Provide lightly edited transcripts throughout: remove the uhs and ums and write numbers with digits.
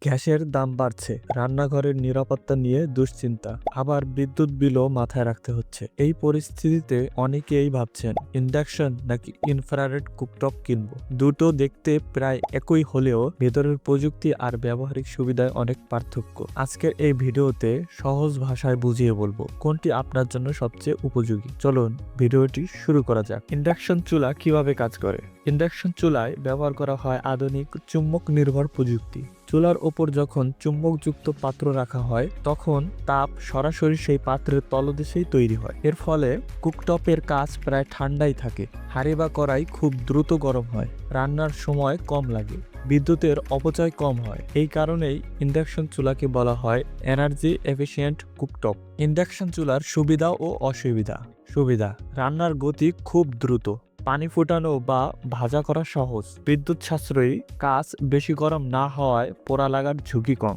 গ্যাসের দাম বাড়ছে, রান্নাঘরের নিরাপত্তা নিয়ে দুশ্চিন্তা, আবার বিদ্যুৎ বিলও মাথায় রাখতে হচ্ছে। এই পরিস্থিতিতে অনেকেই ভাবছেন ইন্ডাকশন নাকি ইনফ্রারেড কুকটপ কিনবো। দুটো দেখতে প্রায় একই হলেও ভেতরের প্রযুক্তি আর ব্যবহারিক সুবিধায় অনেক পার্থক্য। আজকের এই ভিডিওতে সহজ ভাষায় বুঝিয়ে বলবো কোনটি আপনার জন্য সবচেয়ে উপযোগী। চলুন ভিডিওটি শুরু করা যাক। ইন্ডাকশন চুলা কিভাবে কাজ করে। ইন্ডাকশন চুলায় ব্যবহার করা হয় আধুনিক চুম্বক নির্ভর প্রযুক্তি। চুলার ওপর যখন চুম্বকযুক্ত পাত্র রাখা হয় তখন তাপ সরাসরি সেই পাত্রের তলদেশেই তৈরি হয়। এর ফলে কুকটপের কাজ প্রায় ঠান্ডাই থাকে। হাঁড়ি বা কড়াই খুব দ্রুত গরম হয়, রান্নার সময় কম লাগে, বিদ্যুতের অপচয় কম হয়। এই কারণেই ইন্ডাকশন চুলাকে বলা হয় এনার্জি এফিশিয়েন্ট কুকটপ। ইন্ডাকশন চুলার সুবিধা ও অসুবিধা। সুবিধা: রান্নার গতি খুব দ্রুত, পানি ফোটানো বা ভাজা করা সহজ, বিদ্যুৎ সাশ্রয়ী, কাজ বেশি গরম না হওয়ায় পোড়া লাগার ঝুঁকি কম।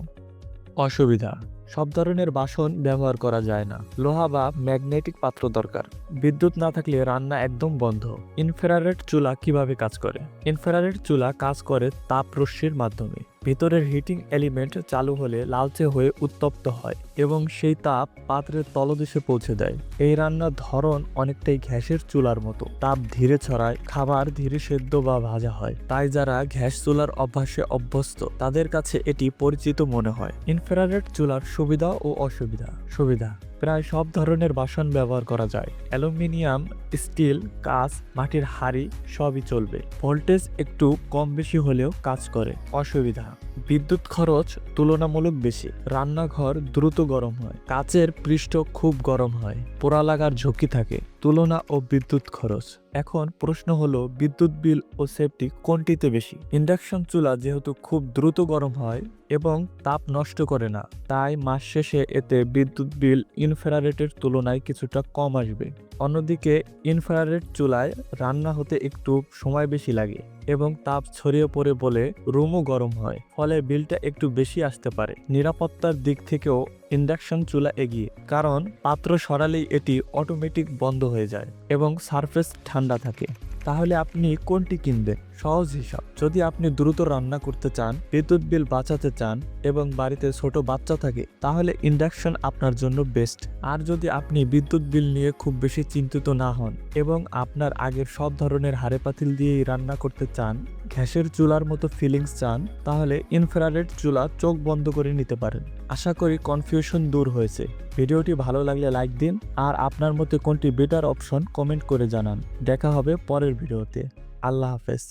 অসুবিধা: সব ধরনের বাসন ব্যবহার করা যায় না, লোহা বা ম্যাগনেটিক পাত্র দরকার, বিদ্যুৎ না থাকলে রান্না একদম বন্ধ। ইনফ্রারেড চুলা কিভাবে কাজ করে। ইনফ্রারেড চুলা কাজ করে তাপ রশ্মির মাধ্যমে। ভিতরের হিটিং এলিমেন্ট চালু হলে লালচে হয়ে উত্তপ্ত হয় এবং সেই তাপ পাত্রের তলদেশে পৌঁছে দেয়। এই রান্নার ধরন অনেকটাই গ্যাসের চুলার মতো, তাপ ধীরে ছড়ায়, খাবার ধীরে সেদ্ধ বা ভাজা হয়। তাই যারা গ্যাস চুলার অভ্যাসে অভ্যস্ত তাদের কাছে এটি পরিচিত মনে হয়। ইনফ্রারেড চুলার সুবিধা ও অসুবিধা। সুবিধা: প্রায় সব ধরনের বাসন ব্যবহার করা যায়, অ্যালুমিনিয়াম, স্টিল, কাঁচ, মাটির হাঁড়ি সবই চলবে। ভোল্টেজ একটু কম বেশি হলেও কাজ করে। অসুবিধা: বিদ্যুৎ খরচ তুলনামূলক বেশি, রান্নাঘর দ্রুত গরম হয়, কাচের পৃষ্ঠ খুব গরম হয়, পোড়া লাগার ঝুঁকি থাকে। তুলনা ও বিদ্যুৎ খরচ। এখন প্রশ্ন হলো বিদ্যুৎ বিল ও সেফটি কোনটিতে বেশি। ইন্ডাকশন চুলা যেহেতু খুব দ্রুত গরম হয় এবং তাপ নষ্ট করে না, তাই মাস শেষে এতে বিদ্যুৎ বিল ইনফ্রারেডের তুলনায় কিছুটা কম আসবে। অন্যদিকে ইনফ্রারেড চুলায় রান্না হতে একটু সময় বেশি লাগে এবং তাপ ছড়িয়ে পড়ে বলে রুমও গরম হয়, ফলে বিলটা একটু বেশি আসতে পারে। নিরাপত্তার দিক থেকেও ইন্ডাকশন চুলা এগিয়ে, কারণ পাত্র সরালেই এটি অটোমেটিক বন্ধ হয়ে যায় এবং সারফেস ঠান্ডা থাকে। তাহলে আপনি কোনটি কিনবেন? সহজ হিসাব: যদি আপনি দ্রুত রান্না করতে চান, বিদ্যুৎ বিল বাঁচাতে চান এবং বাড়িতে ছোট বাচ্চা থাকে, তাহলে ইন্ডাকশন আপনার জন্য বেস্ট। আর যদি আপনি বিদ্যুৎ বিল নিয়ে খুব বেশি চিন্তিত না হন এবং আপনার আগের সব ধরনের হাঁড়ি পাতিল দিয়েই রান্না করতে চান, গ্যাসের চুলার মতো ফিলিংস চান, তাহলে ইনফ্রারেড চুলা চোখ বন্ধ করে নিতে পারেন। আশা করি কনফিউশন দূর হয়েছে। ভিডিওটি ভালো লাগলে লাইক দিন, আর আপনার মতে কোনটি বেটার অপশন কমেন্ট করে জানান। দেখা হবে পরের ভিডিওতে। আল্লাহ হাফেজ।